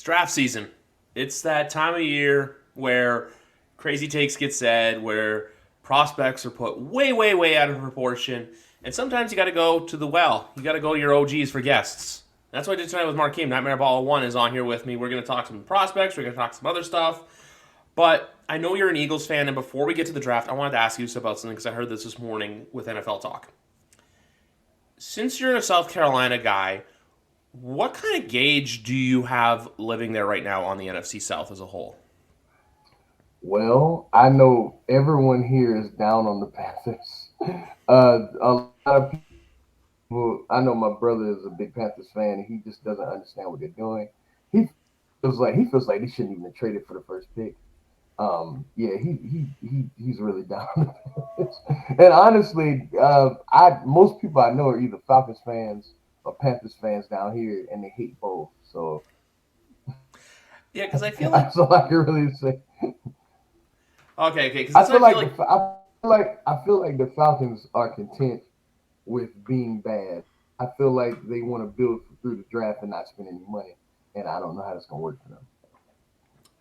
draft season. It's that time of year where crazy takes get said, where prospects are put way, way, way out of proportion. And sometimes you got to go to the well. You got to go to your OGs for guests. That's what I did tonight with Markeem. Nightmare Ball 1 is on here with me. We're going to talk some prospects. We're going to talk some other stuff. But I know you're an Eagles fan, and before we get to the draft, I wanted to ask you about something because I heard this morning with NFL Talk. Since you're a South Carolina guy, what kind of gauge do you have living there right now on the NFC South as a whole? Well, I know everyone here is down on the Panthers. A lot of people, I know my brother is a big Panthers fan, and he just doesn't understand what they're doing. He feels like they shouldn't even have traded for the first pick. Yeah, he's really down. on the Panthers. And honestly, I most people I know are either Falcons fans or Panthers fans down here, and they hate both. So Yeah, because I feel like that's all I can really say. okay, because I that's feel what I feel like like. I feel like the Falcons are content with being bad. I feel like they want to build through the draft and not spend any money, and I don't know how that's gonna work for them.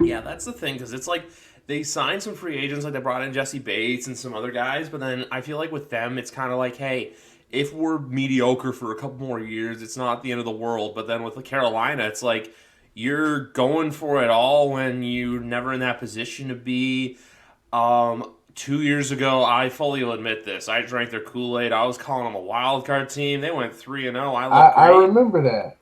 Yeah, that's the thing because it's like they signed some free agents, like they brought in Jesse Bates and some other guys, but then I feel like with them, it's kind of like, hey, if we're mediocre for a couple more years, it's not the end of the world. But then with the Carolina, it's like you're going for it all when you're never in that position to be. 2 years ago, I fully will admit this. I drank their Kool Aid. I was calling them a wild card team. They went 3-0. I I, looked I great. remember that.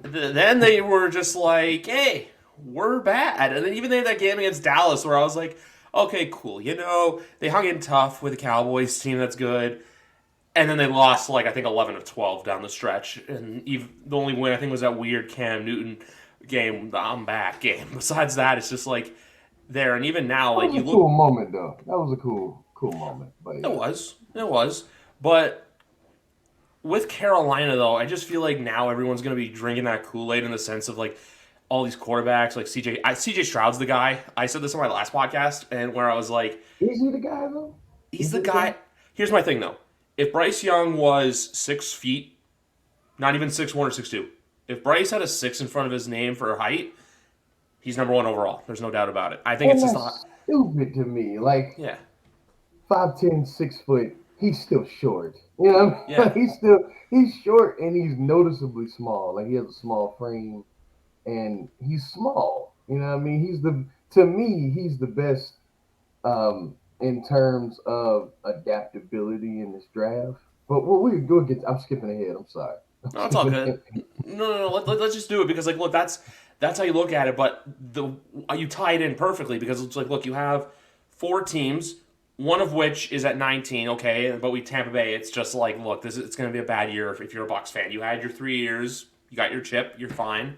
Then they were just like, hey, we're bad. And then even they had that game against Dallas where I was like, okay, cool. They hung in tough with the Cowboys team that's good. And then they lost like I think 11 of 12 down the stretch. And even, the only win I think was that weird Cam Newton game, the I'm back game. Besides that, it's just like there. And even now, That like was you a cool look, moment, though. That was a cool moment. But it yeah, was. It was. But with Carolina, though, I just feel like now everyone's going to be drinking that Kool Aid in the sense of like all these quarterbacks, like CJ Stroud's the guy. I said this on my last podcast, and where I was like, is he the guy though? he's Is the he the guy? guy. Here's my thing though: if Bryce Young was 6 feet, not even 6'1" or 6'2", if Bryce had a six in front of his name for height, he's number one overall. There's no doubt about it. I think it's And just that's stupid to me. Like yeah, 5'10", 6 foot, he's still short. You know, yeah, like he's short and he's noticeably small. Like he has a small frame and he's small. You know what I mean? He's the best in terms of adaptability in this draft. But we go get. I'm skipping ahead. I'm sorry. I'm no, it's all skipping good. ahead. No. Let's just do it because like, look, that's how you look at it. But you tie it in perfectly because it's like, look, you have four teams, one of which is at 19. Okay, but we Tampa Bay. It's just like, look, it's going to be a bad year if you're a Bucks fan. You had your 3 years, you got your chip, you're fine.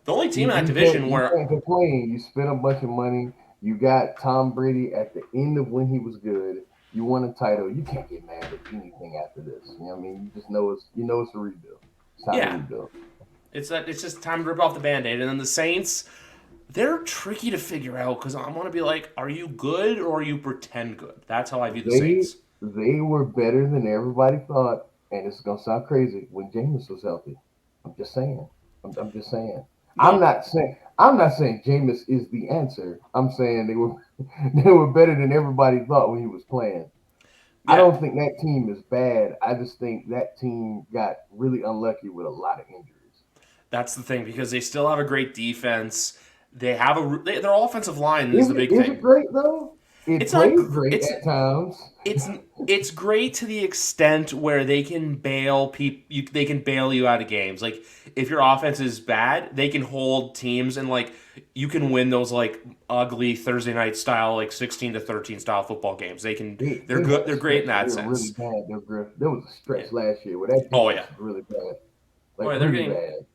The only team You in that you can't division you where can't complain. You spent a bunch of money. You got Tom Brady at the end of when he was good. You won a title. You can't get mad at anything after this. You know what I mean? You just know it's a rebuild. It's time to yeah, rebuild. it's just time to rip off the band-aid. And then the Saints, they're tricky to figure out because I'm gonna be like, are you good or are you pretend good? That's how I view the They Saints. they were better than everybody thought, and it's gonna sound crazy when Jameis was healthy. I'm just saying. I'm just saying. I'm No, not saying I'm not saying Jameis is the answer. I'm saying they were they were better than everybody thought when he was playing. I yeah, don't think that team is bad. I just think that team got really unlucky with a lot of injuries. that's the thing because they still have a great defense. They have their offensive line is Is the it big is it thing. great though? It It's not. plays great It's at times. it's it's great to the extent where they can bail people. They can bail you out of games. Like if your offense is bad, they can hold teams and like you can win those like ugly Thursday night style like 16-13 style football games. They can. They're They good. had a They're great in stretch where that they were really sense. bad. There was a Yeah. stretch last year where that Oh defense yeah. was really bad, Oh like yeah. They're really getting. bad.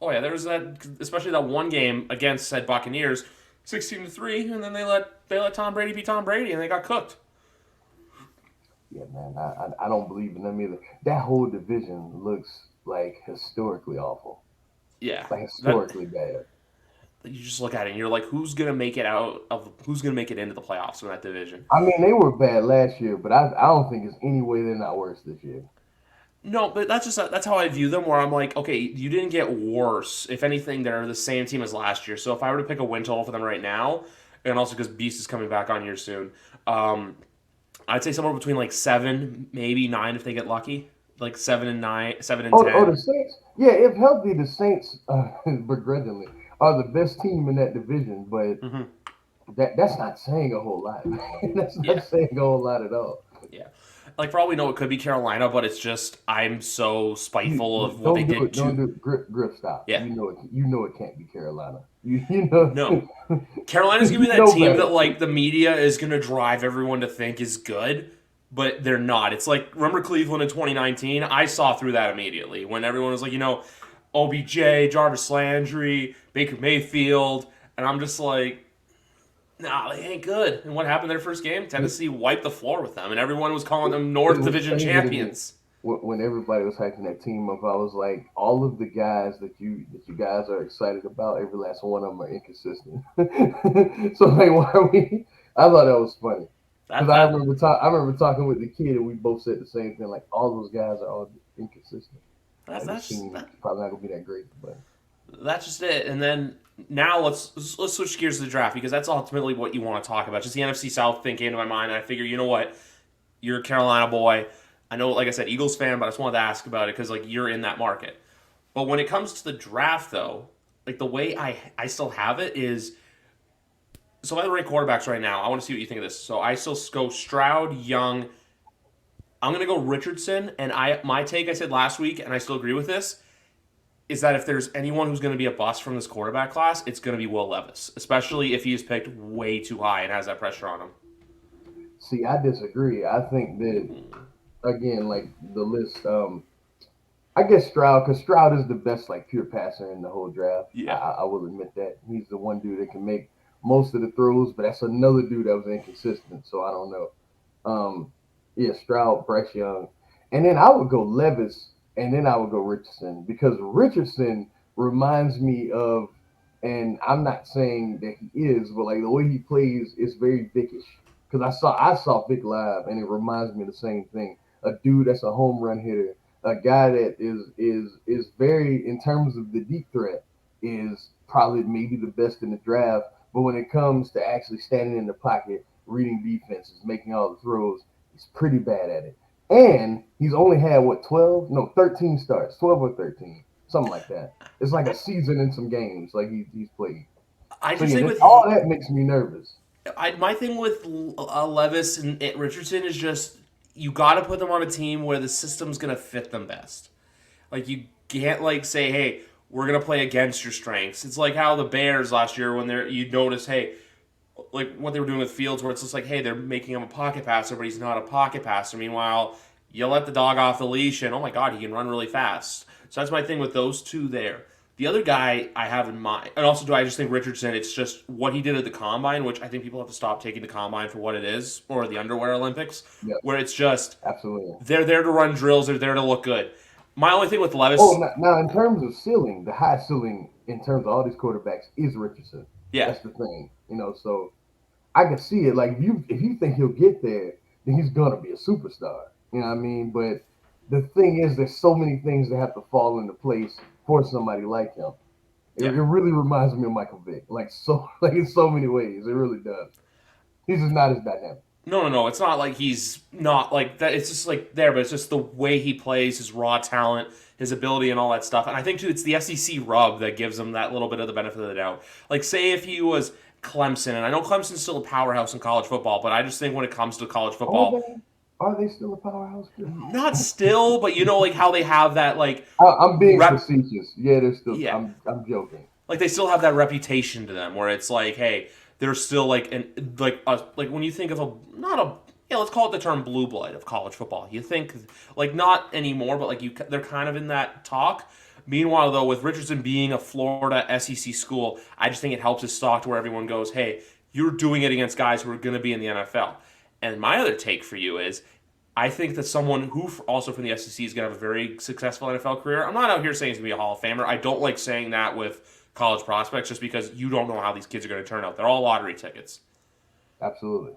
Oh yeah. There was that, especially that one game against said Buccaneers, 16-3, and then they let Tom Brady be Tom Brady, and they got cooked. Yeah, man, I don't believe in them either. That whole division looks like historically awful, Yeah. like That historically bad. you just look at it and you're like, who's gonna make it into the playoffs in that division? I mean, they were bad last year, but I don't think it's any way they're not worse this year. No, but that's how I view them. Where I'm like, okay, you didn't get worse. If anything, they're the same team as last year. So if I were to pick a win total for them right now, and also because Beast is coming back on here soon, I'd say somewhere between like 7, maybe 9 if they get lucky. Like 7-9, 7 and Oh, the 10. Saints. Yeah, if healthy, the Saints, begrudgingly, are the best team in that division. But Hmm. that's not saying a whole lot. That's Yeah, not saying a whole lot at all. yeah. Like for all we know, it could be Carolina, but it's just I'm so spiteful of what they Don't do did it. Don't to. do it. Grip, stop. Yeah, You know it. You know it can't be Carolina. You know. no. Carolina's gonna You be that know team better. that like the media is gonna drive everyone to think is good, but they're not. It's like remember Cleveland in 2019? I saw through that immediately when everyone was like, OBJ, Jarvis Landry, Baker Mayfield, and I'm just like, nah, they ain't good. And what happened their first game? Tennessee wiped the floor with them, and everyone was calling them It North was Division crazy to me champions. when everybody was hyping that team up. I was like, all of the guys that you guys are excited about, every last one of them are inconsistent. So like, why are we? I thought that was funny because That that I remember talking with the kid and we both said the same thing. Like all those guys are all inconsistent. that's Like this that's team that, is probably not gonna be that great, but that's just it. And then now let's switch gears to the draft because that's ultimately what you want to talk about. Just the NFC South thing came to my mind, and I figure, you know what, you're a Carolina boy. I know, like I said, Eagles fan, but I just wanted to ask about it because like you're in that market. But when it comes to the draft, though, like the way I still have it is so I rank quarterbacks right now. I want to see what you think of this. So I still go Stroud, Young. I'm gonna go Richardson, and my take I said last week, and I still agree with this is that if there's anyone who's going to be a bust from this quarterback class, it's going to be Will Levis, especially if he's picked way too high and has that pressure on him. see, I disagree. I think that again, like the list. I guess Stroud, because Stroud is the best like pure passer in the whole draft. Yeah. I will admit that he's the one dude that can make most of the throws, but that's another dude that was inconsistent. So I don't know. Yeah, Stroud, Bryce Young, and then I would go Levis, and then I would go Richardson because Richardson reminds me of, and I'm not saying that he is, but like the way he plays is very Vickish. Because I saw Vic live, and it reminds me of the same thing. A dude that's a home run hitter, a guy that is very in terms of the deep threat is probably maybe the best in the draft. But when it comes to actually standing in the pocket, reading defenses, making all the throws, he's pretty bad at it. And he's only had what 12? No, 13 starts, 12 or 13, something like that. It's like a I, season in some games like he's played. I So just yeah, think with all that makes me nervous. my thing with Levis and Richardson is just you got to put them on a team where the system's going to fit them best. Like you can't like say, hey, we're gonna play against your strengths. It's like how the Bears last year when you notice, hey, like what they were doing with Fields, where it's just like, hey, they're making him a pocket passer, but he's not a pocket passer. Meanwhile, you let the dog off the leash, and oh my god, he can run really fast. So that's my thing with those two there. The other guy I have in mind, and also do I just think Richardson? It's just what he did at the combine, which I think people have to stop taking the combine for what it is, or the underwear Olympics, Yeah, where it's just absolutely. they're there to run drills, they're there to look good. My only thing with Oh, Levis, now in terms of ceiling, the high ceiling in terms of all these quarterbacks is Richardson. yeah, That's the thing, So I can see it. Like if you think he'll get there, then he's gonna be a superstar. You know what I mean? But the thing is, there's so many things that have to fall into place for somebody like him. It yeah. really reminds me of Michael Vick, like so, like in so many ways. It really does. He's just not as dynamic. No, no, no. It's not like he's not like that. It's just like there, but it's just the way he plays, his raw talent, his ability, and all that stuff. And I think too, it's the SEC rub that gives him that little bit of the benefit of the doubt. Like, say if he was Clemson, and I know Clemson's still a powerhouse in college football, but I just think when it comes to college Are football, they? Are they still a powerhouse? not still, but like how they have that like I'm being rep. facetious. Yeah, they're still. Yeah, I'm joking. like they still have that reputation to them where it's like, hey, they're still like like when you think of a not a yeah, let's call it the term blue blood of college football. You think like not anymore, but like they're kind of in that talk. Meanwhile, though, with Richardson being a Florida SEC school, I just think it helps his stock to where everyone goes, hey, you're doing it against guys who are going to be in the NFL. And my other take for you is I think that someone who also from the SEC is going to have a very successful NFL career. I'm not out here saying he's going to be a Hall of Famer. I don't like saying that with college prospects just because you don't know how these kids are going to turn out. They're all lottery tickets. Absolutely.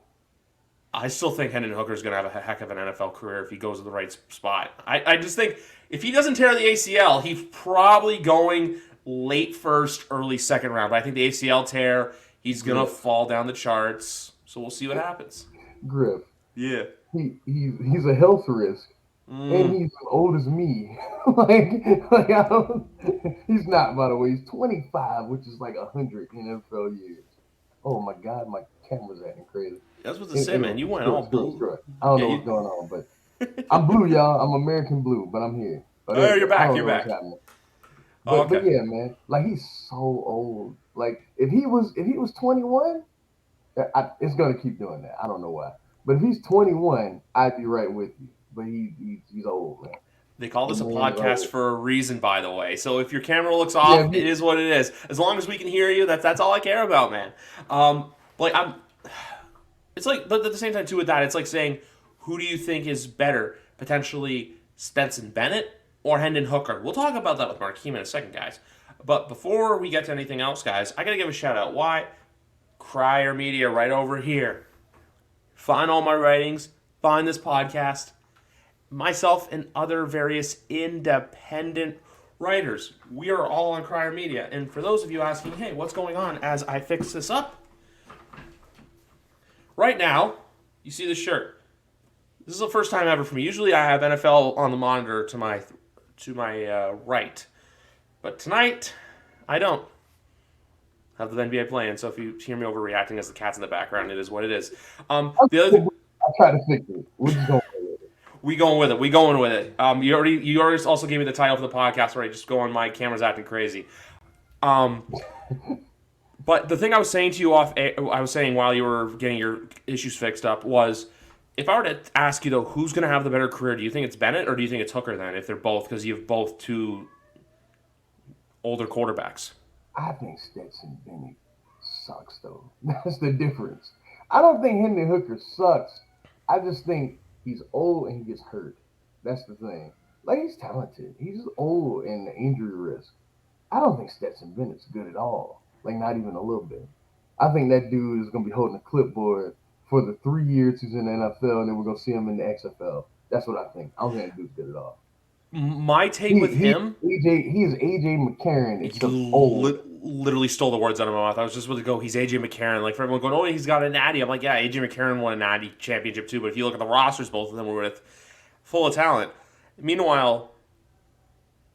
I still think Hendon Hooker's going to have a heck of an NFL career if he goes to the right spot. I just think if he doesn't tear the ACL, he's probably going late first, early second round. But I think the ACL tear, he's going to fall down the charts. So we'll see what happens. Griff. Yeah. He's a health risk. And he's as old as me. like I don't, he's not, by the way. He's 25, which is like 100 NFL years. Oh my God, my camera's acting crazy. That's what to say, man. You went all blue. I don't know what's going on, but I'm blue, y'all. I'm American blue, but I'm here. Oh, you're back. You're back. But yeah, man. Like he's so old. Like if he was 21, it's gonna keep doing that. I don't know why. But if he's 21, I'd be right with you. But he's old, man. They call this a podcast for a reason, by the way. So if your camera looks off, it is what it is. As long as we can hear you, that's all I care about, man. It's like, but at the same time too with that, it's like saying, who do you think is better, potentially Stetson Bennett or Hendon Hooker? We'll talk about that with Markeem in a second, guys. But before we get to anything else, guys, I gotta give a shout out. Why? Crier Media right over here. Find all my writings. Find this podcast. Myself and other various independent writers. We are all on Crier Media. And for those of you asking, hey, what's going on as I fix this up? Right now, you see the shirt. This is the first time ever for me. Usually I have NFL on the monitor to my right. But tonight, I don't. I have the NBA playing, so if you hear me overreacting as the cat's in the background, it is what it is. I try to fix it. We're just going with it. We going with it. You already also gave me the title for the podcast, right? Just going, my camera's acting crazy. But the thing I was saying to you while you were getting your issues fixed up was, if I were to ask you though, who's going to have the better career? Do you think it's Bennett or do you think it's Hooker then? If they're both, because you have both two older quarterbacks. I think Stetson Bennett sucks though. That's the difference. I don't think Hendon Hooker sucks. I just think he's old and he gets hurt. That's the thing. Like, he's talented. He's old and the injury risk. I don't think Stetson Bennett's good at all. Like, not even a little bit. I think that dude is going to be holding a clipboard for the 3 years he's in the NFL, and then we're going to see him in the XFL. That's what I think. I don't think that dude's good at all. My take with him... He is A.J. McCarron. It's just old. Literally stole the words out of my mouth. I was just about to go, he's A.J. McCarron. Like, for everyone going, oh, he's got a natty. I'm like, yeah, A.J. McCarron won a natty championship too, but if you look at the rosters, both of them were full of talent. Meanwhile,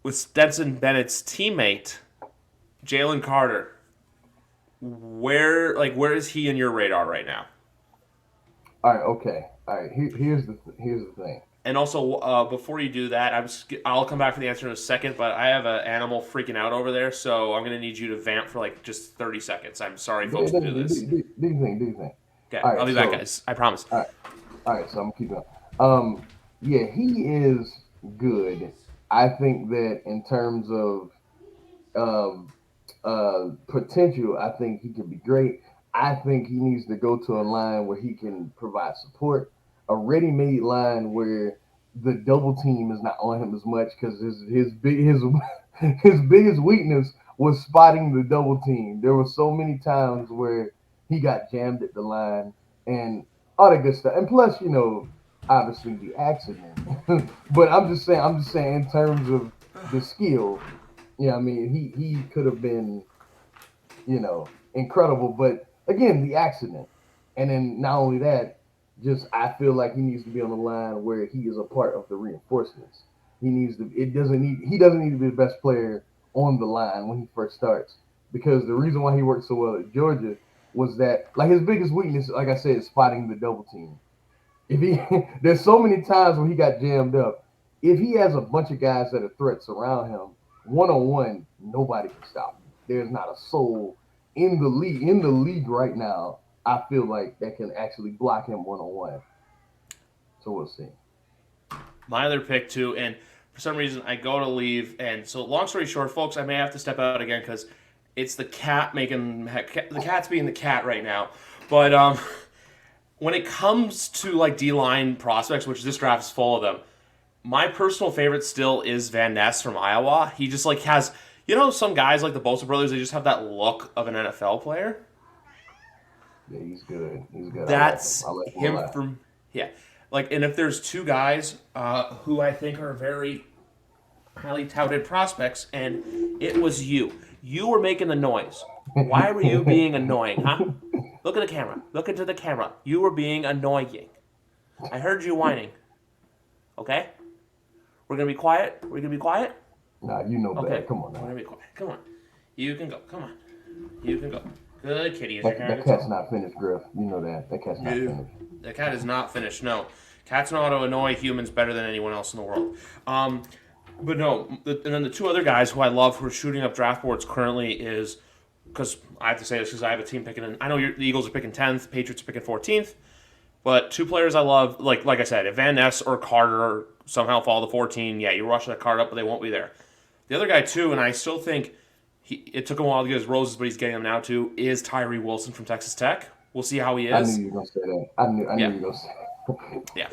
with Stetson Bennett's teammate, Jalen Carter, where is he in your radar right now? All right, okay. All right, here's the thing. And also, before you do that, I'll come back for the answer in a second, but I have an animal freaking out over there, so I'm going to need you to vamp for like just 30 seconds. I'm sorry, folks, to do this. Do your thing. Okay, right, I'll be back, guys. I promise. All right, so I'm going to keep going. Yeah, he is good. I think that in terms of potential, I think he can be great. I think he needs to go to a line where he can provide support, a ready-made line where the double team is not on him as much, because his biggest weakness was spotting the double team. There were so many times where he got jammed at the line and all that good stuff. And plus, obviously the accident. But I'm just saying in terms of the skill, I mean, he could have been, incredible. But again, the accident. And then not only that, I feel like he needs to be on the line where he is a part of the reinforcements. He doesn't need to be the best player on the line when he first starts, because the reason why he worked so well at Georgia was that, like, his biggest weakness, like I said, is spotting the double team. There's so many times when he got jammed up. If he has a bunch of guys that are threats around him, one-on-one, nobody can stop him. There's not a soul in the league right now, I feel like, that can actually block him one-on-one. So we'll see. My other pick too, and for some reason I go to leave, and so long story short, folks, I may have to step out again because it's the cat's being the cat right now. But when it comes to like D-line prospects, which this draft is full of them, my personal favorite still is Van Ness from Iowa. He just like has, some guys like the Bosa brothers, they just have that look of an NFL player. Yeah, he's good. He's good. I like him. That's I like him a him lot. from yeah. Like, and if there's two guys who I think are very highly touted prospects, and it was you. You were making the noise. Why were you being annoying, huh? Look at the camera. Look into the camera. You were being annoying. I heard you whining. Okay? We're gonna be quiet. We're gonna be quiet. Nah, you know better. Okay. Come on We're now. gonna be quiet. Come on. You can go. Come on. You can go. Good kitty. Is your hair That under cat's control? not finished, Griff. You know that. That cat's not No. finished. The cat is not finished. No. Cats know how to annoy humans better than anyone else in the world. But no, and then the two other guys who I love who are shooting up draft boards currently is because I have to say this because I have a team picking. I know the Eagles are picking 10th, Patriots are picking 14th, but two players I love, like I said, if Van Ness or Carter somehow fall to 14, yeah, you rush that card up, but they won't be there. The other guy too, and I still think it took him a while to get his roses, but he's getting them now too. Is Tyree Wilson from Texas Tech? We'll see how he I knew is. you were gonna say that. I knew Yeah, you were gonna say yeah.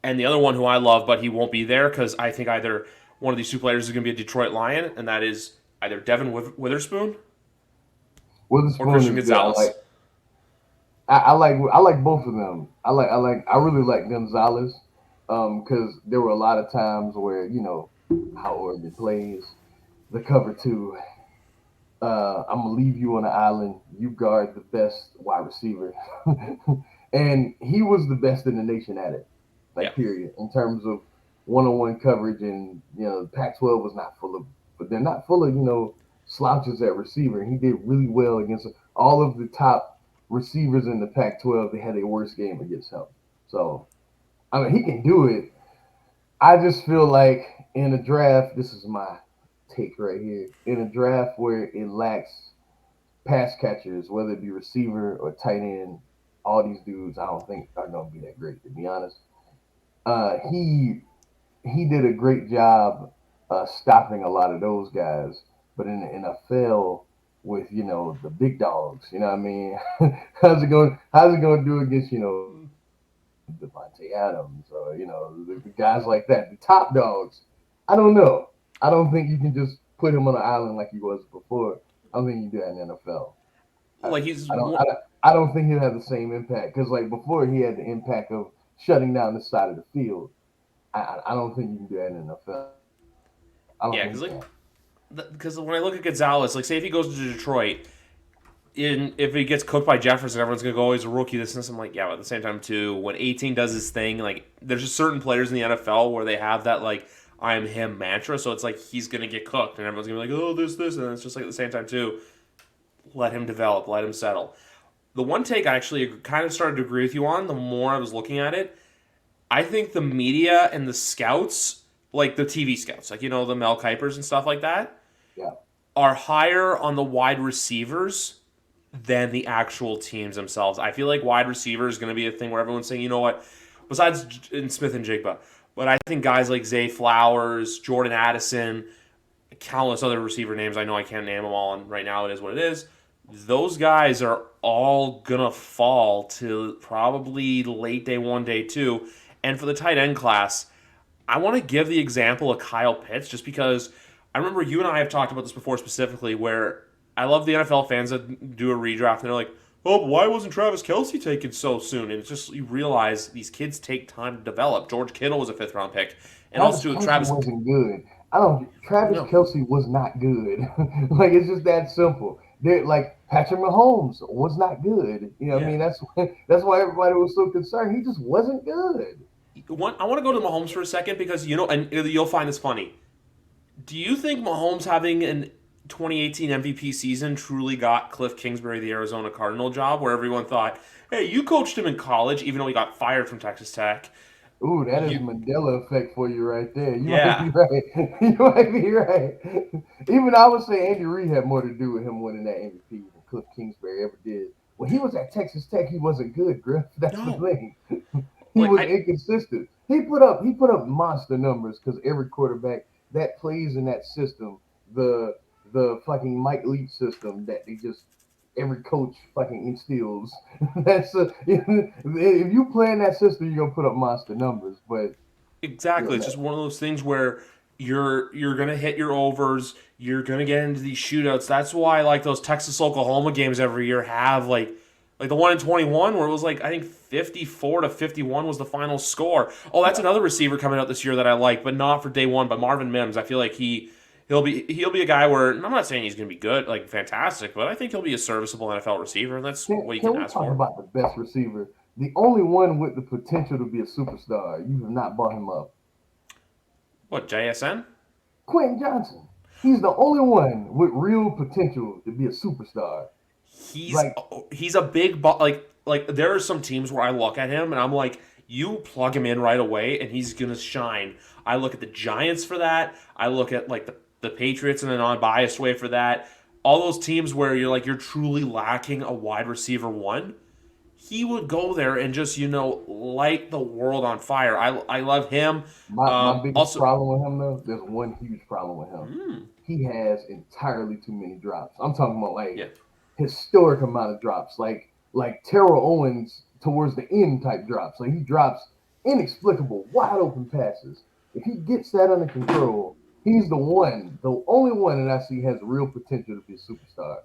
And the other one who I love, but he won't be there because I think either one of these two players is going to be a Detroit Lion, and that is either Devin Witherspoon or Witherspoon Christian is good. Gonzalez. I like both of them. I really like Gonzalez, because there were a lot of times where how Oregon plays the cover two. I'm gonna leave you on the island. You guard the best wide receiver, and he was the best in the nation at it. Yeah, Like period, in terms of one-on-one coverage, and the Pac-12 was not full of, but they're not full of slouches at receiver. And he did really well against all of the top receivers in the Pac-12. They had their worst game against him. So I mean, he can do it. I just feel like in a draft, this is my take right here. In a draft where it lacks pass catchers, whether it be receiver or tight end, all these dudes I don't think are gonna be that great, to be honest. He did a great job stopping a lot of those guys, but in the NFL with the big dogs, you know what I mean? How's it going to do against Devontae Adams, or the guys like that, the top dogs? I don't know. I don't think you can just put him on an island like he was before. I don't think you do that in the NFL. I, like he's I don't. I don't think he'll have the same impact because like before he had the impact of shutting down the side of the field. I don't think you can do that in the NFL. I don't yeah, think you can. because when I look at Gonzalez, like say if he goes to Detroit, if he gets cooked by Jefferson, everyone's gonna go, oh, he's a rookie. This and this. I'm like, yeah, but at the same time too, when 18 does his thing, like there's just certain players in the NFL where they have that like I am him mantra, so it's like he's gonna get cooked, and everyone's gonna be like, oh, this, and it's just like at the same time too, let him develop, let him settle. The one take I actually kind of started to agree with you on the more I was looking at it. I think the media and the scouts, like the TV scouts, like the Mel Kipers and stuff like that, Yeah. are higher on the wide receivers than the actual teams themselves. I feel like wide receiver is going to be a thing where everyone's saying, you know what, besides Smith and Jigba, but I think guys like Zay Flowers, Jordan Addison, countless other receiver names, I know I can't name them all, and right now it is what it is. Those guys are all gonna fall to probably late day one, day two. And for the tight end class, I want to give the example of Kyle Pitts just because I remember you and I have talked about this before specifically where I love the NFL fans that do a redraft and they're like, oh, but why wasn't Travis Kelsey taken so soon? And it's just, you realize these kids take time to develop. George Kittle was a fifth round pick. And Travis also, Kelsey Travis. wasn't good. I don't. Travis No. Kelsey was not good. Like it's just that simple. They're like Patrick Mahomes was not good. What I Yeah. mean, that's why everybody was so concerned. He just wasn't good. I want to go to Mahomes for a second because, and you'll find this funny. Do you think Mahomes having an 2018 MVP season truly got Cliff Kingsbury the Arizona Cardinal job where everyone thought, hey, you coached him in college even though he got fired from Texas Tech? Ooh, that is You, Mandela effect for you right there. You might yeah. be right. You might be right. Even I would say Andy Reid had more to do with him winning that MVP than Cliff Kingsbury ever did. When he was at Texas Tech, he wasn't good, Griff. That's the No. thing. He Like, was inconsistent. He put up monster numbers because every quarterback that plays in that system, the fucking Mike Leach system that they just every coach fucking instills. If you play in that system, you're gonna put up monster numbers. But exactly. It's that, just one of those things where you're gonna hit your overs. You're gonna get into these shootouts. That's why like those Texas Oklahoma games every year have like Like the one in 21 where it was like I think 54-51 was the final score. Oh, that's another receiver coming out this year that I like, but not for day one. But Marvin Mims, I feel like he'll be a guy where I'm not saying he's going to be good, like fantastic, but I think he'll be a serviceable NFL receiver, and that's what you Can can we ask talk for. about the best receiver? The only one with the potential to be a superstar. You have not brought him up. What, JSN? Quentin Johnson. He's the only one with real potential to be a superstar. He's Like, he's a big like there are some teams where I look at him and I'm like, you plug him in right away and he's gonna shine. I look at the Giants for that. I look at like the Patriots in a non-biased way for that. All those teams where you're truly lacking a wide receiver one, he would go there and just light the world on fire. I love him. my biggest Also, problem with him, though, there's one huge problem with him. He has entirely too many drops. I'm talking about like yeah, historic amount of drops, like Terrell Owens towards the end type drops. Like he drops inexplicable, wide open passes. If he gets that under control, he's the only one that I see has real potential to be a superstar.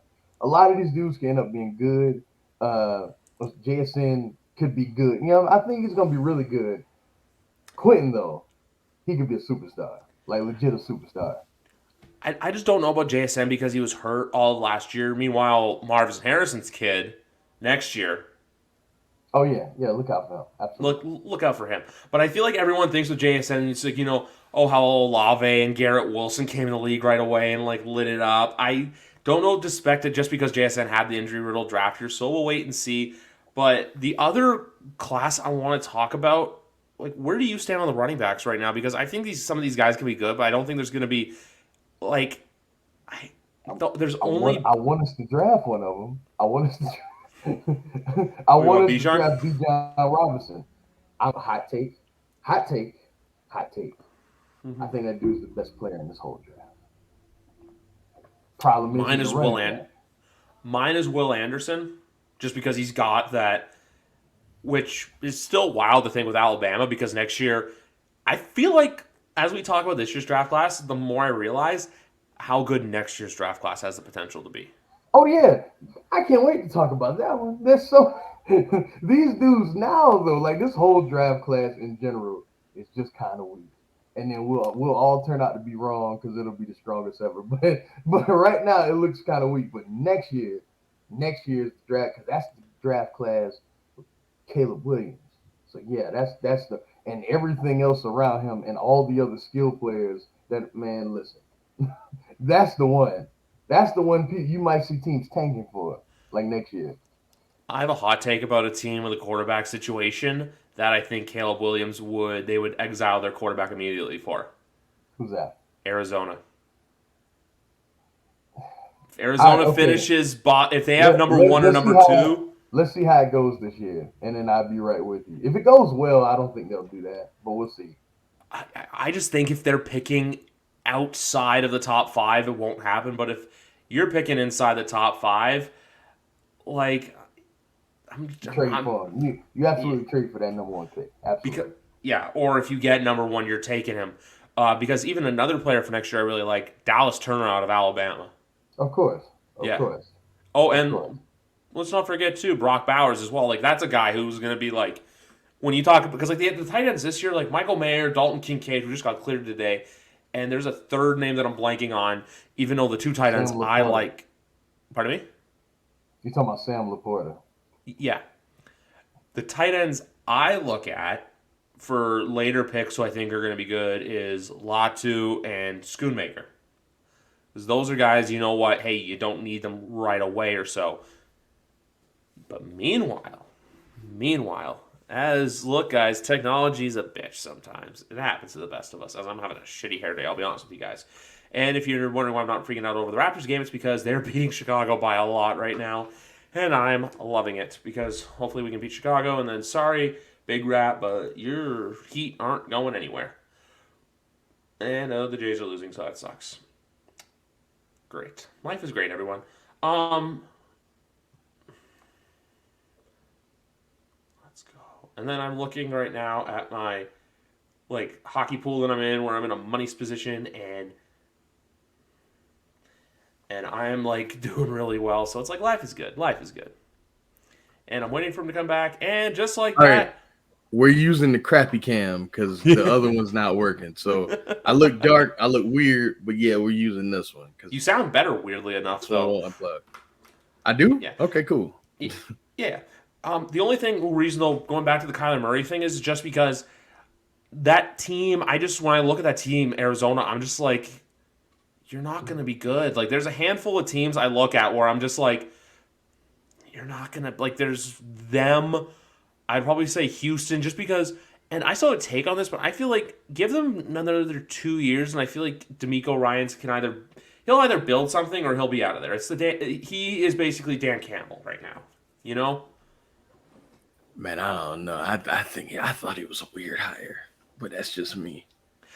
A lot of these dudes can end up being good. JSN could be good. I think he's gonna be really good. Quentin though, he could be a superstar, like legit a superstar. I just don't know about JSN because he was hurt all of last year. Meanwhile, Marvin Harrison's kid next year. Oh yeah, look out for him. Absolutely. Look out for him. But I feel like everyone thinks with JSN, it's like, oh, how Olave and Garrett Wilson came in the league right away and like lit it up. I don't know, disrespect it just because JSN had the injury riddled draft year, so we'll wait and see. But the other class I want to talk about, like, where do you stand on the running backs right now? Because I think some of these guys can be good, but I don't think there's going to be like I there's only I want us to draft one of them. I want us to. I we want want us to Bijan. draft Bijan Robinson. I'm a hot take, hot take, hot take. I think that dude's the best player in this whole draft. Problem is Mine he's a is Will running and back. mine is Will Anderson, just because he's got that, which is still wild to think with Alabama because next year, I feel like as we talk about this year's draft class, the more I realize how good next year's draft class has the potential to be. Oh yeah, I can't wait to talk about that one. There's so these dudes now though, like this whole draft class in general is just kind of weak. And then we'll all turn out to be wrong because it'll be the strongest ever. But right now it looks kind of weak. But next year's draft, because that's the draft class with Caleb Williams. So yeah, that's the and everything else around him and all the other skill players. That man, listen, that's the one. That's the one you might see teams tanking for, like next year. I have a hot take about a team with a quarterback situation that I think Caleb Williams they would exile their quarterback immediately for. Who's that? Arizona. If Arizona Okay. finishes, if they have number one or Let's see number how two, let's see how it goes this year, and then I'll be right with you. If it goes well, I don't think they'll do that, but we'll see. I just think if they're picking outside of the top five, it won't happen. But if you're picking inside the top five, like Trade I'm for him. You absolutely trade for that number one pick. because Absolutely. yeah, or if you get number one, you're taking him. Because even another player for next year I really like, Dallas Turner out of Alabama. Of course. Of Yeah. course. Oh, Of and course. let's not forget too Brock Bowers as well. Like that's a guy who's going to be like when you talk because like the tight ends this year, like Michael Mayer, Dalton Kincaid, who just got cleared today, and there's a third name that I'm blanking on. Even though the two tight ends Sam I Laporta. like, pardon me. You talking about Sam Laporta? Yeah, the tight ends I look at for later picks who I think are going to be good is Latu and Schoonmaker. Because those are guys, you know what, hey, you don't need them right away or so. But meanwhile, as look, guys, technology's a bitch sometimes. It happens to the best of us. As I'm having a shitty hair day, I'll be honest with you guys. And if you're wondering why I'm not freaking out over the Raptors game, it's because they're beating Chicago by a lot right now. And I'm loving it because hopefully we can beat Chicago. And then, sorry, Big Rat, but your Heat aren't going anywhere. And the Jays are losing, so that sucks. Great. Life is great, everyone. Let's go. And then I'm looking right now at my like hockey pool that I'm in, where I'm in a money's position, and I'm like doing really well. So it's like life is good. Life is good. and I'm waiting for him to come back. And just like All right. that, We're using the crappy cam because the other one's not working. So I look dark, I look weird, but yeah, we're using this one because you sound better, weirdly enough, this one though. won't unplug. I do? Yeah. Okay, cool. Yeah. The only reason though, going back to the Kyler Murray thing, is just because that team. When I look at that team, Arizona, I'm just like, you're not going to be good. Like, there's a handful of teams I look at where I'm just like, you're not going to like. There's them. I'd probably say Houston, just because. And I still have a take on this, but I feel like give them another 2 years, and I feel like D'Amico Ryans he'll either build something or he'll be out of there. He is basically Dan Campbell right now. You know. Man, I don't know. I thought he was a weird hire, but that's just me.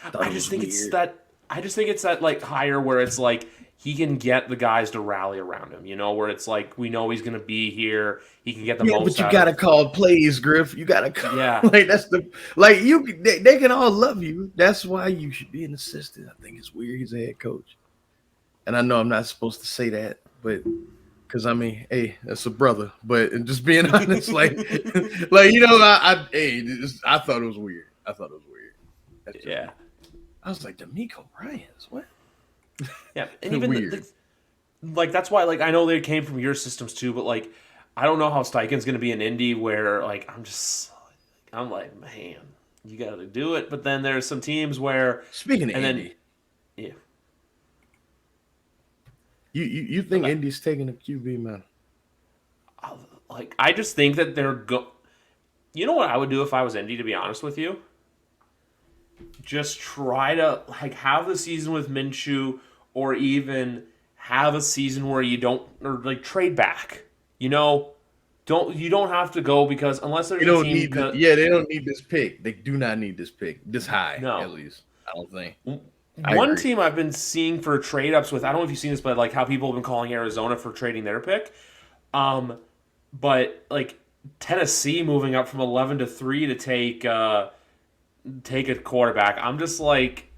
I just think it's that like hire where it's like he can get the guys to rally around him, you know, where it's like we know he's gonna be here, he can get the most. But you gotta call plays, Griff. You gotta call. Yeah, like that's the like you. They can all love you. That's why you should be an assistant. I think it's weird he's a head coach, and I know I'm not supposed to say that, but. Because I mean, hey, that's a brother. But just being honest, I thought it was weird. Yeah. I was like, D'Amico Ryans, what? Yeah, and even like that's why like I know they came from your systems too, but like I don't know how Steichen's going to be in Indy where like I'm like, man, you got to do it. But then there's some teams where speaking of Indy, yeah. You think Indy's taking a QB, man? Like, I just think that You know what I would do if I was Indy, to be honest with you? Just try to like have the season with Minshew, or even have a season where you don't, or like trade back. You know, you don't have to go, because unless there's they don't need this pick. They do not need this pick this high. No. At least I don't think. One team I've been seeing for trade ups with, I don't know if you've seen this, but like how people have been calling Arizona for trading their pick. But like Tennessee moving up from 11-3 to take a quarterback. I'm just like,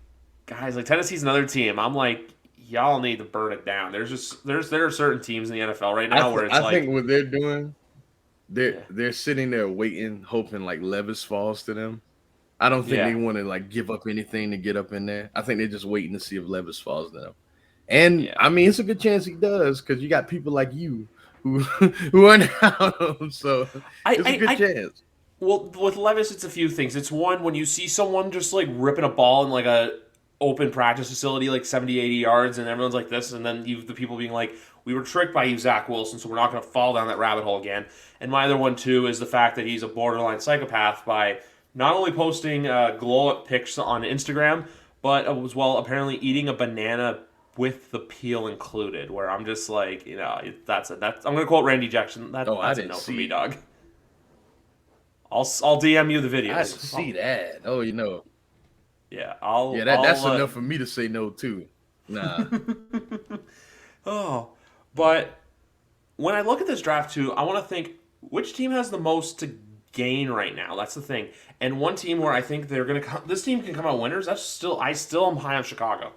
guys, like Tennessee's another team. I'm like, y'all need to burn it down. There are certain teams in the NFL right now where it's I think what they're doing, they're sitting there waiting, hoping like Levis falls to them. I don't think they want to like give up anything to get up in there. I think they're just waiting to see if Levis falls to them. And I mean, it's a good chance he does, because you got people like you who are down. So it's a good chance. Well, with Levis, it's a few things. It's one, when you see someone just like ripping a ball in like a open practice facility, like 70, 80 yards, and everyone's like this, and then the people being like, we were tricked by you, Zach Wilson, so we're not going to fall down that rabbit hole again. And my other one, too, is the fact that he's a borderline psychopath by not only posting glow-up pics on Instagram, but as well apparently eating a banana with the peel included, where I'm just like, you know, I'm going to quote Randy Jackson. That's a no for me, dog. I'll DM you the videos. I didn't see that. Oh, you know. Yeah, that's enough for me to say no too. Nah. But when I look at this draft too, I want to think which team has the most to gain right now. That's the thing. And one team where I think they're gonna this team can come out winners. I still am high on Chicago.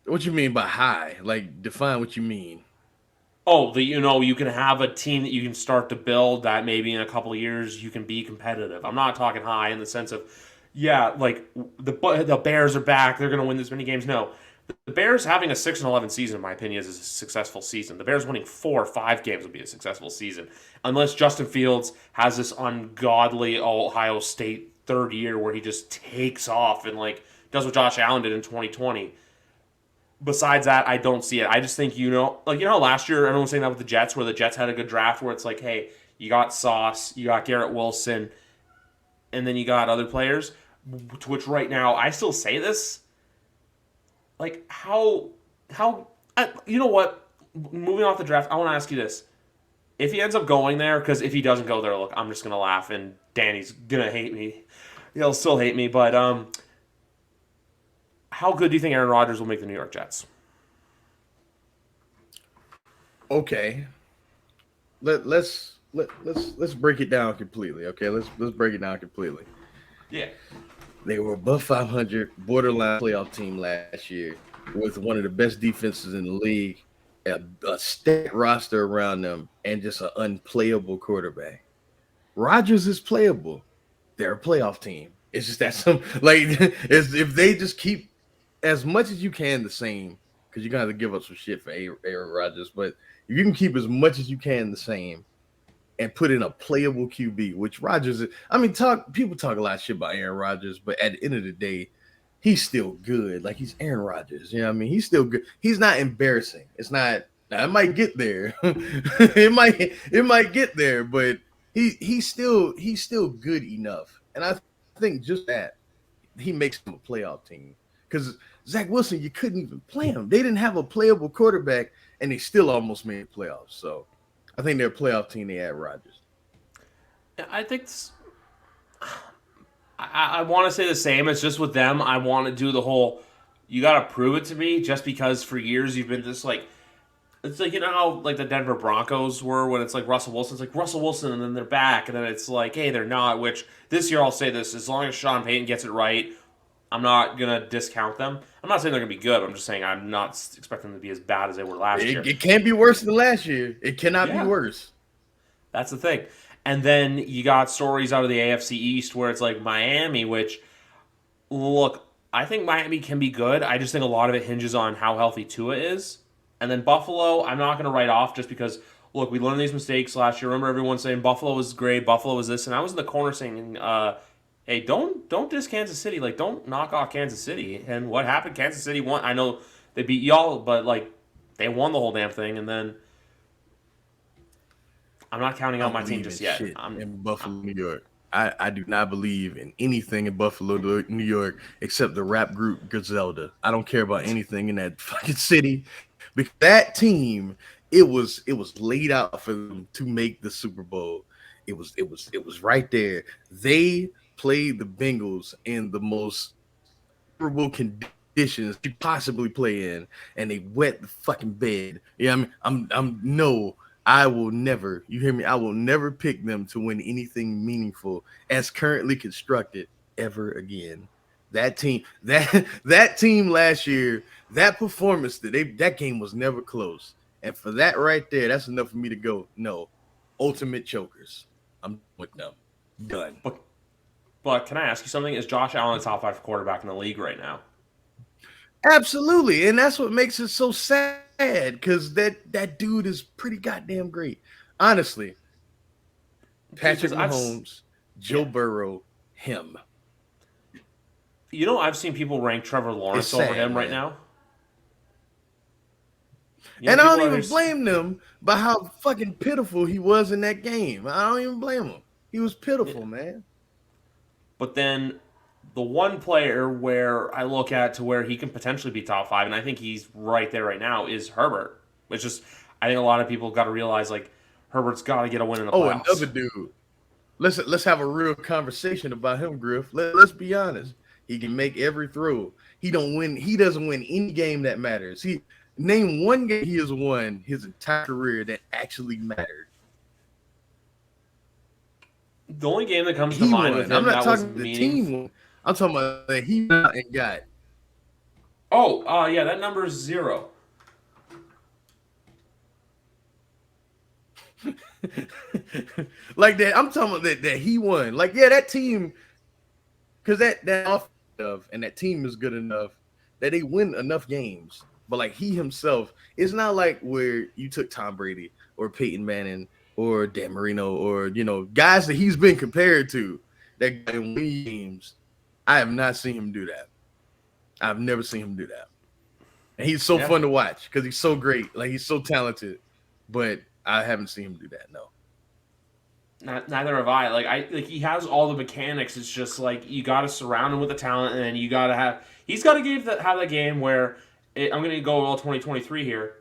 What you mean by high? Like, define what you mean. Oh, you can have a team that you can start to build that maybe in a couple of years you can be competitive. I'm not talking high in the sense of, like the Bears are back, they're going to win this many games. No, the Bears having a 6-11 season, in my opinion, is a successful season. The Bears winning 4 or 5 games would be a successful season, unless Justin Fields has this ungodly Ohio State third year where he just takes off and like does what Josh Allen did in 2020. Besides that, I don't see it. I just think, how last year everyone was saying that with the Jets, where the Jets had a good draft, where it's like, hey, you got Sauce, you got Garrett Wilson, and then you got other players, to which right now, I still say this, like, you know what, moving off the draft, I want to ask you this. If he ends up going there, because if he doesn't go there, look, I'm just going to laugh, and Danny's going to hate me. He'll still hate me, but, how good do you think Aaron Rodgers will make the New York Jets? Okay, let's break it down completely. Okay, let's break it down completely. Yeah, they were above 500, borderline playoff team last year with one of the best defenses in the league, a stacked roster around them, and just an unplayable quarterback. Rodgers is playable. They're a playoff team. It's just that some like if they just keep as much as you can the same, because you're gonna have to give up some shit for Aaron Rodgers, but if you can keep as much as you can the same and put in a playable QB, which Rodgers is, I mean, people talk a lot of shit about Aaron Rodgers, but at the end of the day, he's still good. Like he's Aaron Rodgers. You know what I mean? He's still good. He's not embarrassing. It's not now, it might get there. it might get there, but he's still good enough. And I think just that he makes him a playoff team. Because Zach Wilson, you couldn't even play him. They didn't have a playable quarterback, and they still almost made playoffs. So I think they're a playoff team. They had Rodgers. Yeah, I think I want to say the same. It's just with them, I want to do the whole. You got to prove it to me, just because for years you've been this like. It's like, you know how like the Denver Broncos were when it's like Russell Wilson. It's like Russell Wilson, and then they're back, and then it's like, hey, they're not. Which this year I'll say this: as long as Sean Payton gets it right, I'm not gonna discount them. I'm not saying they're gonna be good. I'm just saying I'm not expecting them to be as bad as they were last year. It can't be worse than last year. It cannot be Yeah, worse. that's the thing. And then you got stories out of the AFC East where it's like Miami, which look, I think Miami can be good. I just think a lot of it hinges on how healthy Tua is. And then Buffalo, I'm not going to write off just because, look, we learned these mistakes last year. Remember everyone saying Buffalo was great, Buffalo was this, and I was in the corner saying, hey, don't diss Kansas City. Like, don't knock off Kansas City. And what happened? Kansas City won. I know they beat y'all, but, like, they won the whole damn thing. And then I'm not counting I out don't my team believe in just yet. shit in Buffalo, New York. I do not believe in anything in Buffalo, New York, except the rap group Griselda. I don't care about anything in that fucking city because that team, it was laid out for them to make the Super Bowl. It was right there. They played the Bengals in the most favorable conditions you possibly play in, and they wet the fucking bed. Yeah, I'm no. I will never, you hear me? I will never pick them to win anything meaningful as currently constructed ever again. That team, that team last year, that performance that game was never close. And for that right there, that's enough for me to go, no, ultimate chokers. I'm with them. Done. But can I ask you something? Is Josh Allen the top 5 quarterback in the league right now? Absolutely. And that's what makes it so sad because that dude is pretty goddamn great. Honestly, Patrick Because Mahomes, Joe yeah. Burrow, him. You know, I've seen people rank Trevor It's Lawrence over sad, him right man. now. You know, And I people don't are even blame them by how fucking pitiful he was in that game. I don't even blame him. He was yeah. pitiful, man. But then the one player where I look at to where he can potentially be top 5, and I think he's right there right now, is Herbert. Which just, I think a lot of people got to realize, like, Herbert's got to get a win in the Oh, playoffs. another dude. Let's have a real conversation about him, Griff. Let's be honest. He can make every throw. He don't win. He doesn't win any game that matters. He name one game he has won his entire career that actually mattered. The only game that comes to He mind with won. I'm him not that was talking the team meaningful. won. I'm talking about that he went and got. Oh, yeah, that number is 0. Like that. I'm talking about that he won. Like, yeah, that team, because that offensive and that team is good enough that they win enough games. But like he himself, it's not like where you took Tom Brady or Peyton Manning or Dan Marino or guys that he's been compared to that can win games. I have not seen him do that. I've never seen him do that. And he's so Yeah. fun to watch because he's so great. Like he's so talented. But I haven't seen him do that. No. Neither have I. Like he has all the mechanics. It's just like you got to surround him with the talent, and then you got to have. He's got to have that game where I'm going to go all 2023 here,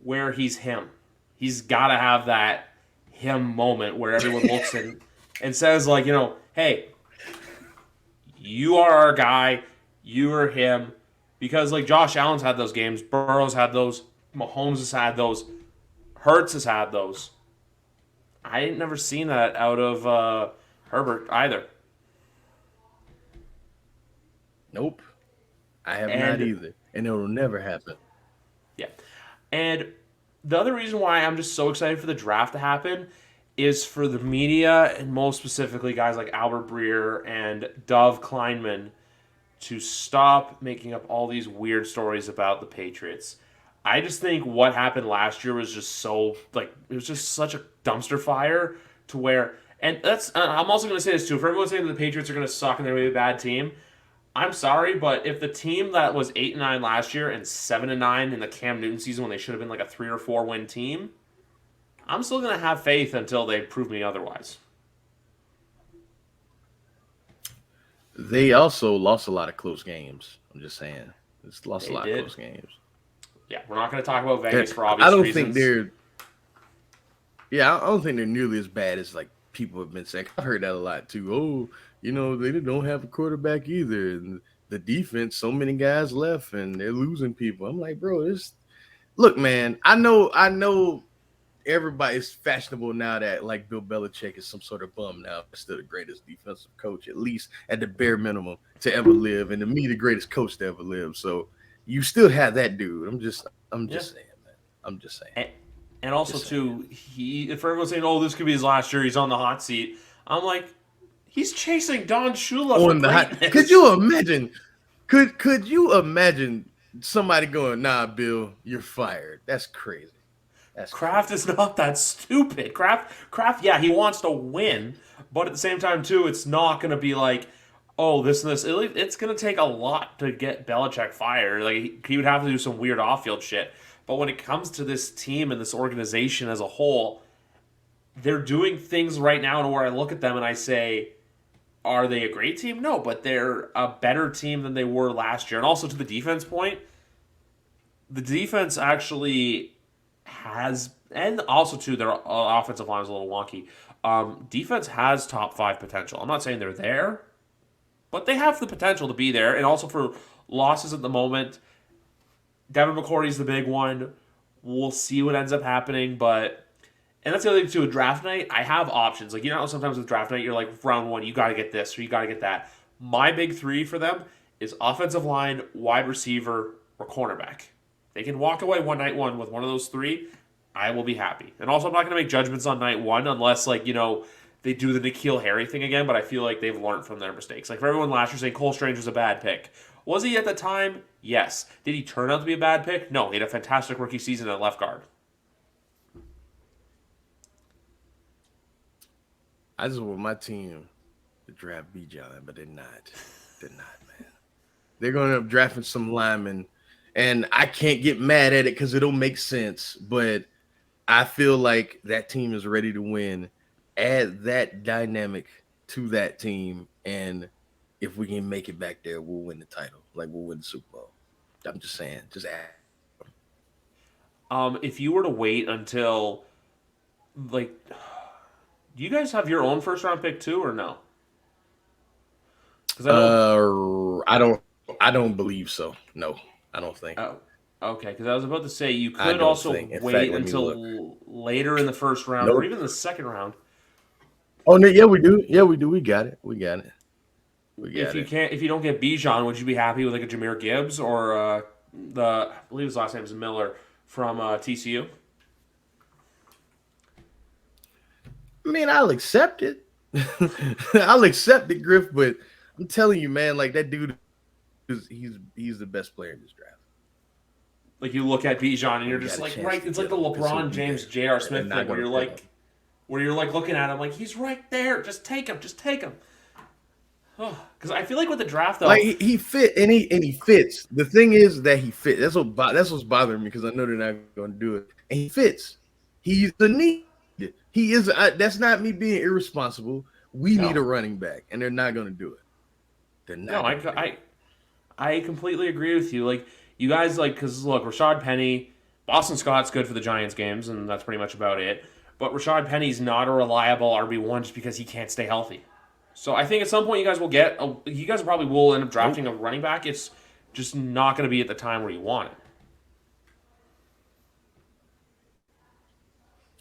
where he's him. He's got to have that him moment where everyone looks and says like, hey, you are our guy. You are him. Because like Josh Allen's had those games, Burrow's had those, Mahomes has had those, Hurts has had those. I ain't never seen that out of Herbert either. Nope. I have not And either. And it will never happen. yeah, and the other reason why I'm just so excited for the draft to happen is for the media and most specifically guys like Albert Breer and Dov Kleinman to stop making up all these weird stories about the Patriots. I just think what happened last year was just so like it was just such a dumpster fire to where and that's I'm also going to say this too. For everyone saying that the Patriots are going to suck and they're going to be a bad team, I'm sorry, but if the team that was 8-9 last year and 7-9 in the Cam Newton season when they should have been like a 3 or 4 win team, I'm still going to have faith until they prove me otherwise. They also lost a lot of close games. I'm just saying. It's lost a lot of close games. Yeah, we're not going to talk about Vegas for I obvious don't reasons. think they're. Yeah, I don't think they're nearly as bad as like people have been saying. I've heard that a lot too. Oh, they don't have a quarterback either, and the defense. So many guys left, and they're losing people. I'm like, bro, this. Look, man. I know. Everybody's fashionable now that like Bill Belichick is some sort of bum now. Still the greatest defensive coach, at least at the bare minimum, to ever live, and to me, the greatest coach to ever live. So you still have that dude. I'm just saying, man. I'm just saying. And also too, if everyone's saying, "Oh, this could be his last year," he's on the hot seat. I'm like, he's chasing Don Shula for greatness. Could you imagine? Could you imagine somebody going, "Nah, Bill, you're fired"? That's crazy. Kraft is not that stupid. Kraft, yeah, he wants to win, but at the same time, too, it's not going to be like, oh, this and this. It's going to take a lot to get Belichick fired. Like he would have to do some weird off-field shit. But when it comes to this team and this organization as a whole, they're doing things right now where I look at them and I say, are they a great team? No, but they're a better team than they were last year. And also to the defense point, the defense actually has, and also too, their offensive line is a little wonky. Defense has top 5 potential. I'm not saying they're there, but they have the potential to be there. And also for losses at the moment, Devin McCourty's the big one. We'll see what ends up happening, but and that's the other thing too. With draft night, I have options. Like sometimes with draft night, you're like round 1, you got to get this or you got to get that. My big 3 for them is offensive line, wide receiver, or cornerback. They can walk away night one with one of those 3. I will be happy. And also, I'm not going to make judgments on night 1 unless, like, they do the N'Keal Harry thing again, but I feel like they've learned from their mistakes. Like, for everyone last year saying Cole Strange was a bad pick. Was he at the time? Yes. Did he turn out to be a bad pick? No. He had a fantastic rookie season at left guard. I just want my team to draft Bijan, but they're not. They're not, man. They're going to end up drafting some linemen. And I can't get mad at it because it don't make sense. But I feel like that team is ready to win. Add that dynamic to that team. And if we can make it back there, we'll win the title. Like, we'll win the Super Bowl. I'm just saying. Just add. If you were to wait until, like, do you guys have your own first-round pick too or no? I don't believe so. No. I don't think. Oh, okay. Because I was about to say you could also wait until later in the first round or even the second round. Oh no, yeah, we do. Yeah, we do. We got it. If you don't get Bijan, would you be happy with like a Jahmyr Gibbs or I believe his last name is Miller from TCU? I mean, I'll accept it. I'll accept it, Griff. But I'm telling you, man, like that dude. He's the best player in this draft. Like you look at Bijan and you're just like, right? It's like the LeBron James, J.R. Smith thing where you're like looking at him like he's right there. Just take him. Because I feel like with the draft though, like he fit and he fits. The thing is that he fits. That's what's bothering me because I know they're not going to do it. And he fits. He's the need. He is. That's not me being irresponsible. We need a running back, and they're not going to do it. They're not. No, I completely agree with you. Like, you guys, like, because, look, Rashad Penny, Boston Scott's good for the Giants games, and that's pretty much about it. But Rashad Penny's not a reliable RB1 just because he can't stay healthy. So I think at some point you guys probably will end up drafting a running back. It's just not going to be at the time where you want it.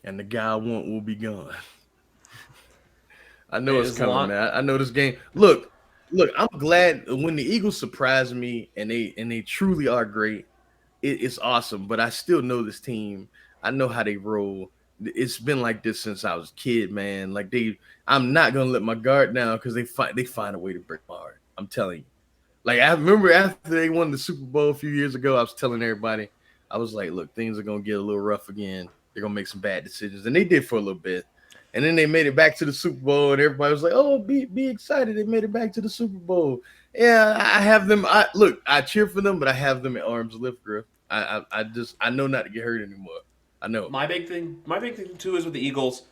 And the guy I want will be gone. I know it's coming, man. I know this game. Look, I'm glad when the Eagles surprise me and they truly are great. It's awesome, but I still know this team. I know how they roll. It's been like this since I was a kid, man. Like I'm not gonna let my guard down because they find a way to break my heart. I'm telling you. Like I remember after they won the Super Bowl a few years ago, I was telling everybody, I was like, look, things are gonna get a little rough again. They're gonna make some bad decisions, and they did for a little bit. And then they made it back to the Super Bowl, and everybody was like, "Oh, be excited! They made it back to the Super Bowl." Yeah, I have them. I cheer for them, but I have them at arm's length, Griff. I know not to get hurt anymore. I know. My big thing too is with the Eagles.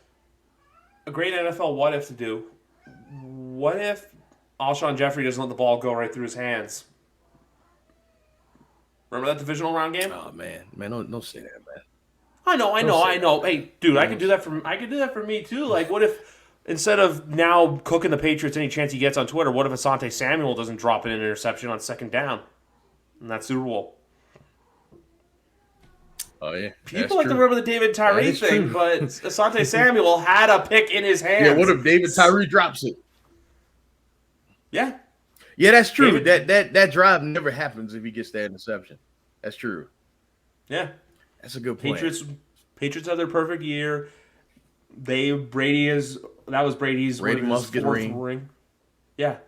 A great NFL what if to do. What if Alshon Jeffrey doesn't let the ball go right through his hands? Remember that divisional round game? Oh man, don't say that, man. I know. That. Hey, dude, I could do that for me too. Like, what if instead of now cooking the Patriots any chance he gets on Twitter, what if Asante Samuel doesn't drop an interception on second down in that Super Bowl? Oh yeah, People like to remember the David Tyree thing, true. but Asante Samuel had a pick in his hands. Yeah, what if David Tyree drops it? Yeah. Yeah, that's true. That drive never happens if he gets that interception. That's true. Yeah. That's a good point. Patriots had their perfect year. That was Brady's must get a fourth ring. Yeah.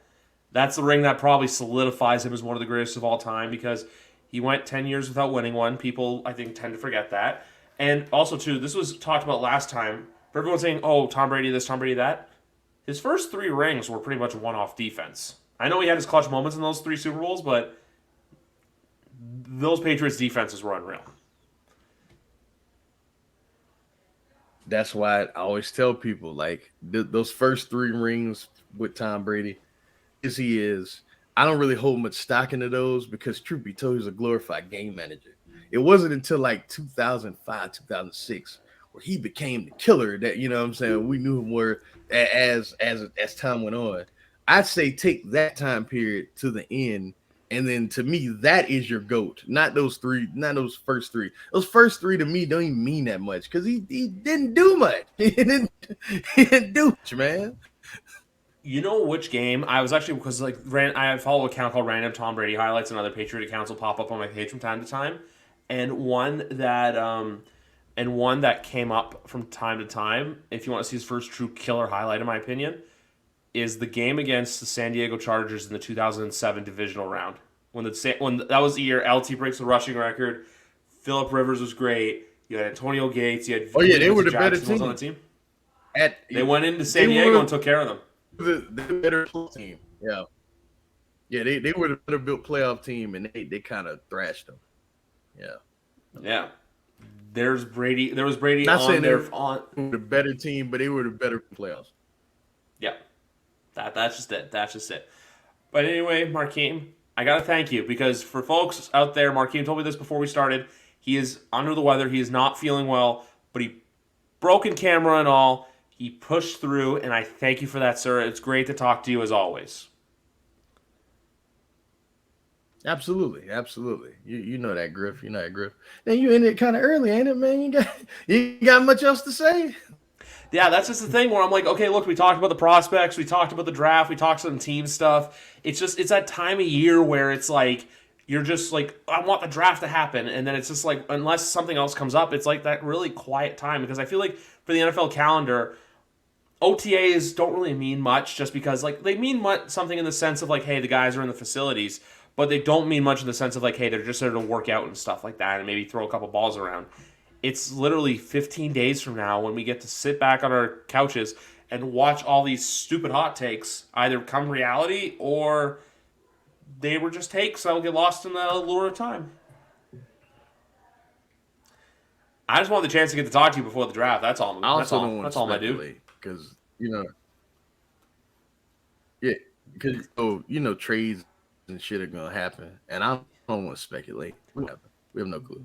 That's the ring that probably solidifies him as one of the greatest of all time because he went 10 years without winning one. People, I think, tend to forget that. And also, too, this was talked about last time. For everyone saying, oh, Tom Brady this, Tom Brady that, his first 3 rings were pretty much one-off defense. I know he had his clutch moments in those 3 Super Bowls, but those Patriots defenses were unreal. That's why I always tell people, like, those first 3 rings with Tom Brady, as he is, I don't really hold much stock into those because, truth be told, he's a glorified game manager. It wasn't until like 2005, 2006 where he became the killer that, you know what I'm saying, we knew him more as time went on. I'd say take that time period to the end, and then to me, that is your GOAT. Not those first 3. Those first 3 to me don't even mean that much because he didn't do much. He didn't do much, man. You know which game I was actually because I follow an account called Random Tom Brady Highlights and other Patriot accounts will pop up on my page from time to time, and one that came up from time to time. If you want to see his first true killer highlight, in my opinion, is the game against the San Diego Chargers in the 2007 divisional round when that was the year LT breaks the rushing record. Phillip Rivers was great. You had Antonio Gates. You had they were the better team on the team. They went into San Diego and took care of them. The better team, yeah. They were the better built playoff team, and they kind of thrashed them. Yeah. There was Brady Not on saying there they on were the better team, but they were the better playoffs. Yeah, that's just it. But anyway, Markeem, I gotta thank you because for folks out there, Markeem told me this before we started. He is under the weather. He is not feeling well, but he broken camera and all. He pushed through, and I thank you for that, sir. It's great to talk to you as always. Absolutely. You know that, Griff. Then you ended kind of early, ain't it, man? You got much else to say? Yeah, that's just the thing where I'm like, okay, look, we talked about the prospects, we talked about the draft, we talked some team stuff. It's that time of year where it's like you're just like, I want the draft to happen, and then it's just like unless something else comes up, it's like that really quiet time because I feel like for the NFL calendar, OTAs don't really mean much just because like they mean something in the sense of like, hey, the guys are in the facilities, but they don't mean much in the sense of like, hey, they're just there to work out and stuff like that and maybe throw a couple balls around. It's literally 15 days from now when we get to sit back on our couches and watch all these stupid hot takes either come reality or they were just takes that will get lost in the lure of time. I just wanted the chance to get to talk to you before the draft. That's all. That's all I do. Because trades and shit are gonna happen, and I don't want to speculate. We have no clue.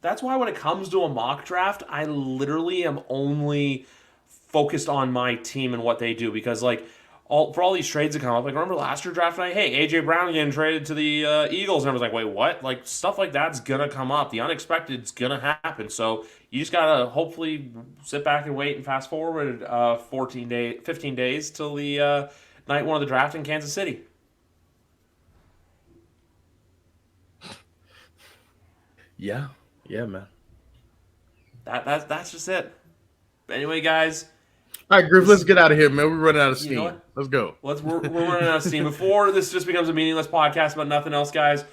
That's why when it comes to a mock draft, I literally am only focused on my team and what they do because like for all these trades that come up, like remember last year draft night, hey, AJ Brown getting traded to the Eagles, and I was like, wait, what? Like stuff like that's gonna come up. The unexpected's gonna happen. So you just gotta hopefully sit back and wait and fast forward 15 days till the night one of the draft in Kansas City. Yeah, man. that's just it. But anyway, guys. All right, Griff, let's get out of here, man. We're running out of steam. You know what? Let's go. We're running out of steam. Before this just becomes a meaningless podcast about nothing else, guys,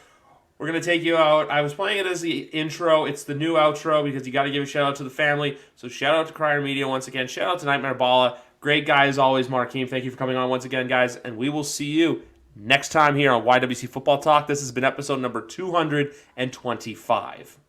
we're going to take you out. I was playing it as the intro. It's the new outro because you got to give a shout out to the family. So shout out to Crier Media once again. Shout out to Nightmare Bala. Great guy as always, Markeem. Thank you for coming on once again, guys. And we will see you next time here on YWC Football Talk. This has been episode number 225.